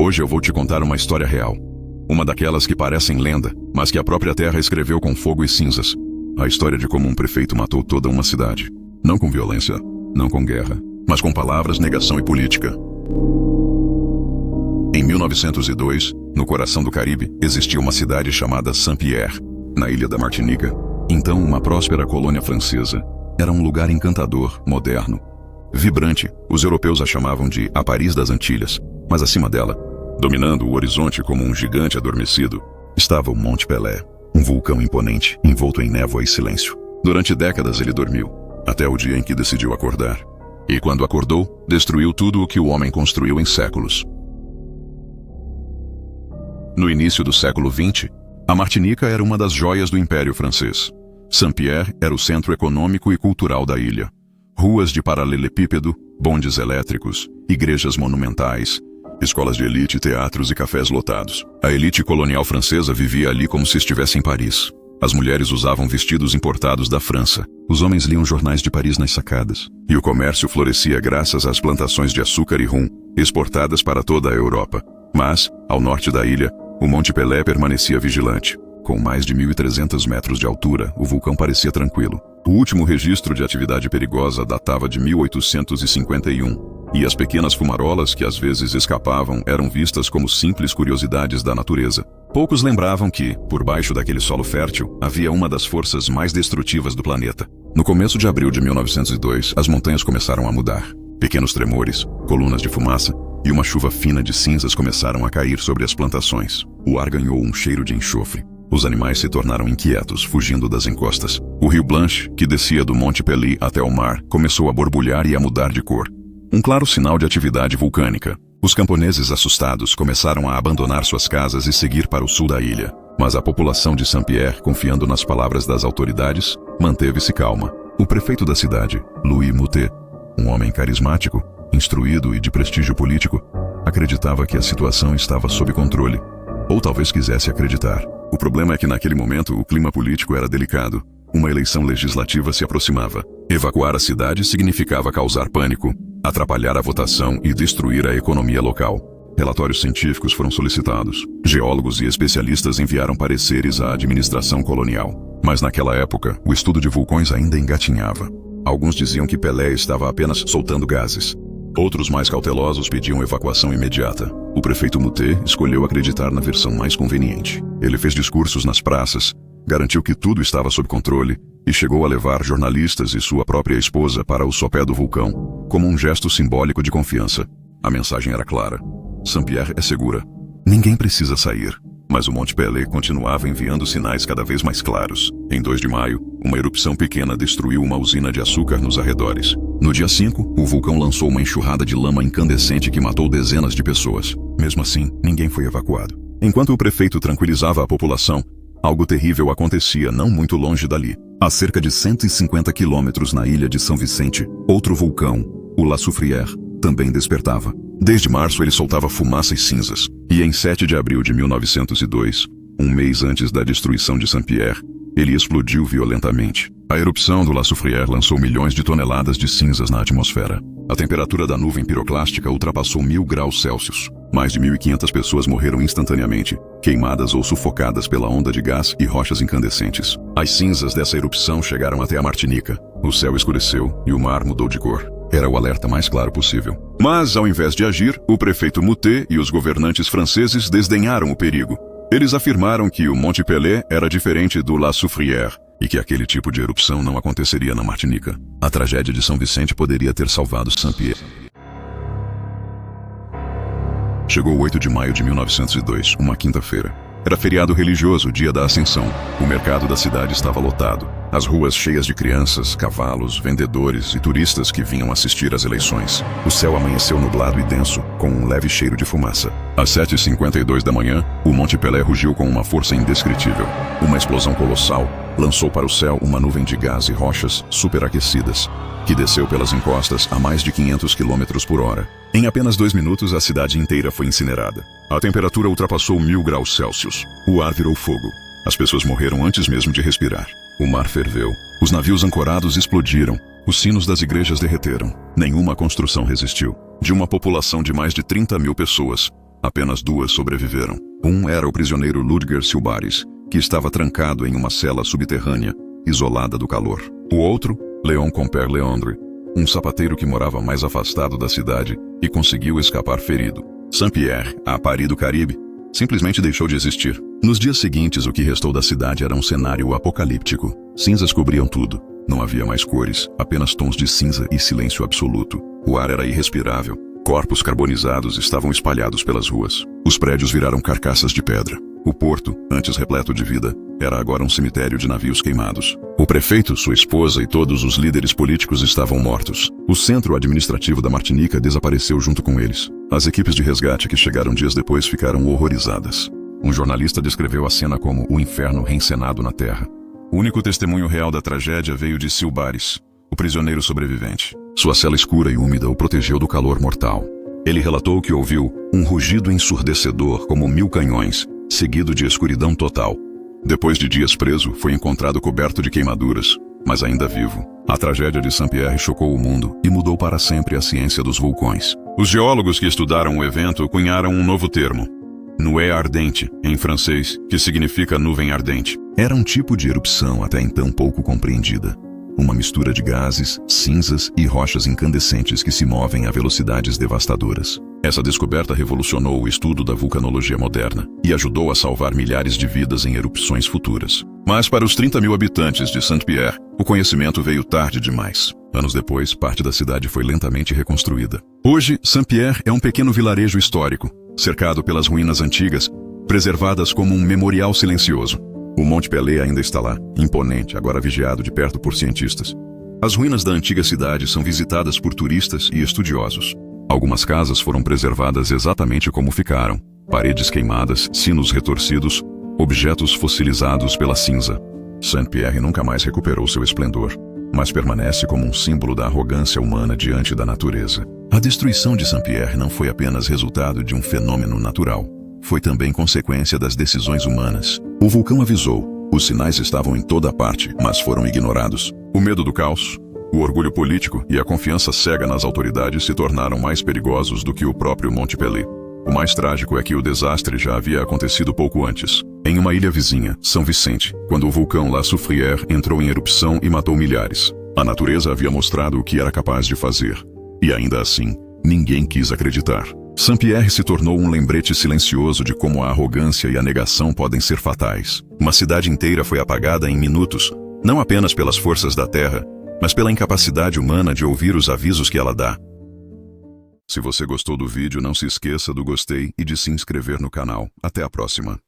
Hoje eu vou te contar uma história real. Uma daquelas que parecem lenda, mas que a própria terra escreveu com fogo e cinzas. A história de como um prefeito matou toda uma cidade. Não com violência, não com guerra, mas com palavras, negação e política. Em 1902, no coração do Caribe, existia uma cidade chamada Saint-Pierre, na ilha da Martinica. Então uma próspera colônia francesa. Era um lugar encantador, moderno, vibrante. Os europeus a chamavam de a Paris das Antilhas, mas acima dela, dominando o horizonte como um gigante adormecido, estava o Monte Pelé, um vulcão imponente, envolto em névoa e silêncio. Durante décadas ele dormiu, até o dia em que decidiu acordar. E quando acordou, destruiu tudo o que o homem construiu em séculos. No início do século XX, a Martinica era uma das joias do Império Francês. Saint-Pierre era o centro econômico e cultural da ilha. Ruas de paralelepípedo, bondes elétricos, igrejas monumentais, escolas de elite, teatros e cafés lotados. A elite colonial francesa vivia ali como se estivesse em Paris. As mulheres usavam vestidos importados da França. Os homens liam jornais de Paris nas sacadas. E o comércio florescia graças às plantações de açúcar e rum, exportadas para toda a Europa. Mas, ao norte da ilha, o Monte Pelé permanecia vigilante. Com mais de 1.300 metros de altura, o vulcão parecia tranquilo. O último registro de atividade perigosa datava de 1851, e as pequenas fumarolas que às vezes escapavam eram vistas como simples curiosidades da natureza. Poucos lembravam que, por baixo daquele solo fértil, havia uma das forças mais destrutivas do planeta. No começo de abril de 1902, as montanhas começaram a mudar. Pequenos tremores, colunas de fumaça e uma chuva fina de cinzas começaram a cair sobre as plantações. O ar ganhou um cheiro de enxofre. Os animais se tornaram inquietos, fugindo das encostas. O rio Blanche, que descia do Monte Pelé até o mar, começou a borbulhar e a mudar de cor. Um claro sinal de atividade vulcânica. Os camponeses assustados começaram a abandonar suas casas e seguir para o sul da ilha. Mas a população de Saint-Pierre, confiando nas palavras das autoridades, manteve-se calma. O prefeito da cidade, Louis Moutet, um homem carismático, instruído e de prestígio político, acreditava que a situação estava sob controle. Ou talvez quisesse acreditar. O problema é que naquele momento o clima político era delicado. Uma eleição legislativa se aproximava. Evacuar a cidade significava causar pânico, atrapalhar a votação e destruir a economia local. Relatórios científicos foram solicitados. Geólogos e especialistas enviaram pareceres à administração colonial. Mas naquela época, o estudo de vulcões ainda engatinhava. Alguns diziam que Pelé estava apenas soltando gases. Outros mais cautelosos pediam evacuação imediata. O prefeito Moutet escolheu acreditar na versão mais conveniente. Ele fez discursos nas praças, garantiu que tudo estava sob controle e chegou a levar jornalistas e sua própria esposa para o sopé do vulcão, como um gesto simbólico de confiança. A mensagem era clara. Saint-Pierre é segura. Ninguém precisa sair. Mas o Monte Pelé continuava enviando sinais cada vez mais claros. Em 2 de maio, uma erupção pequena destruiu uma usina de açúcar nos arredores. No dia 5, o vulcão lançou uma enxurrada de lama incandescente que matou dezenas de pessoas. Mesmo assim, ninguém foi evacuado. Enquanto o prefeito tranquilizava a população, algo terrível acontecia não muito longe dali. A cerca de 150 quilômetros na ilha de São Vicente, outro vulcão, o La Soufrière, também despertava. Desde março ele soltava fumaça e cinzas. E em 7 de abril de 1902, um mês antes da destruição de Saint-Pierre, ele explodiu violentamente. A erupção do La Soufrière lançou milhões de toneladas de cinzas na atmosfera. A temperatura da nuvem piroclástica ultrapassou 1000 graus Celsius. Mais de 1.500 pessoas morreram instantaneamente, queimadas ou sufocadas pela onda de gás e rochas incandescentes. As cinzas dessa erupção chegaram até a Martinica. O céu escureceu e o mar mudou de cor. Era o alerta mais claro possível. Mas, ao invés de agir, o prefeito Moutet e os governantes franceses desdenharam o perigo. Eles afirmaram que o Monte Pelé era diferente do La Soufrière e que aquele tipo de erupção não aconteceria na Martinica. A tragédia de São Vicente poderia ter salvado Saint-Pierre. Chegou 8 de maio de 1902, uma quinta-feira. Era feriado religioso, dia da Ascensão. O mercado da cidade estava lotado. As ruas cheias de crianças, cavalos, vendedores e turistas que vinham assistir às eleições. O céu amanheceu nublado e denso, com um leve cheiro de fumaça. Às 7h52 da manhã, o Monte Pelé rugiu com uma força indescritível. Uma explosão colossal lançou para o céu uma nuvem de gás e rochas superaquecidas, que desceu pelas encostas a mais de 500 km por hora. Em apenas 2 minutos, a cidade inteira foi incinerada. A temperatura ultrapassou 1000 graus Celsius. O ar virou fogo. As pessoas morreram antes mesmo de respirar. O mar ferveu. Os navios ancorados explodiram. Os sinos das igrejas derreteram. Nenhuma construção resistiu. De uma população de mais de 30 mil pessoas, Apenas 2 sobreviveram. Um era o prisioneiro Ludger Silbaris, que estava trancado em uma cela subterrânea, isolada do calor. O outro, Léon Compère Leandre, um sapateiro que morava mais afastado da cidade e conseguiu escapar ferido. Saint-Pierre, a Paris do Caribe, simplesmente deixou de existir. Nos dias seguintes, o que restou da cidade era um cenário apocalíptico. Cinzas cobriam tudo. Não havia mais cores, apenas tons de cinza e silêncio absoluto. O ar era irrespirável. Corpos carbonizados estavam espalhados pelas ruas. Os prédios viraram carcaças de pedra. O porto, antes repleto de vida, era agora um cemitério de navios queimados. O prefeito, sua esposa e todos os líderes políticos estavam mortos. O centro administrativo da Martinica desapareceu junto com eles. As equipes de resgate que chegaram dias depois ficaram horrorizadas. Um jornalista descreveu a cena como o inferno reencenado na Terra. O único testemunho real da tragédia veio de Silbaris, o prisioneiro sobrevivente. Sua cela escura e úmida o protegeu do calor mortal. Ele relatou que ouviu um rugido ensurdecedor como 1000 canhões, seguido de escuridão total. Depois de dias preso, foi encontrado coberto de queimaduras, mas ainda vivo. A tragédia de Saint-Pierre chocou o mundo e mudou para sempre a ciência dos vulcões. Os geólogos que estudaram o evento cunharam um novo termo, nuée ardente, em francês, que significa nuvem ardente. Era um tipo de erupção até então pouco compreendida. Uma mistura de gases, cinzas e rochas incandescentes que se movem a velocidades devastadoras. Essa descoberta revolucionou o estudo da vulcanologia moderna e ajudou a salvar milhares de vidas em erupções futuras. Mas para os 30.000 habitantes de Saint-Pierre, o conhecimento veio tarde demais. Anos depois, parte da cidade foi lentamente reconstruída. Hoje, Saint-Pierre é um pequeno vilarejo histórico, cercado pelas ruínas antigas, preservadas como um memorial silencioso. O Monte Pelé ainda está lá, imponente, agora vigiado de perto por cientistas. As ruínas da antiga cidade são visitadas por turistas e estudiosos. Algumas casas foram preservadas exatamente como ficaram: paredes queimadas, sinos retorcidos, objetos fossilizados pela cinza. Saint-Pierre nunca mais recuperou seu esplendor, mas permanece como um símbolo da arrogância humana diante da natureza. A destruição de Saint-Pierre não foi apenas resultado de um fenômeno natural. Foi também consequência das decisões humanas. O vulcão avisou. Os sinais estavam em toda parte, mas foram ignorados. O medo do caos, o orgulho político e a confiança cega nas autoridades se tornaram mais perigosos do que o próprio Monte Pelé. O mais trágico é que o desastre já havia acontecido pouco antes. Em uma ilha vizinha, São Vicente, quando o vulcão La Soufrière entrou em erupção e matou milhares. A natureza havia mostrado o que era capaz de fazer. E ainda assim, ninguém quis acreditar. Saint-Pierre se tornou um lembrete silencioso de como a arrogância e a negação podem ser fatais. Uma cidade inteira foi apagada em minutos, não apenas pelas forças da terra, mas pela incapacidade humana de ouvir os avisos que ela dá. Se você gostou do vídeo, não se esqueça do gostei e de se inscrever no canal. Até a próxima.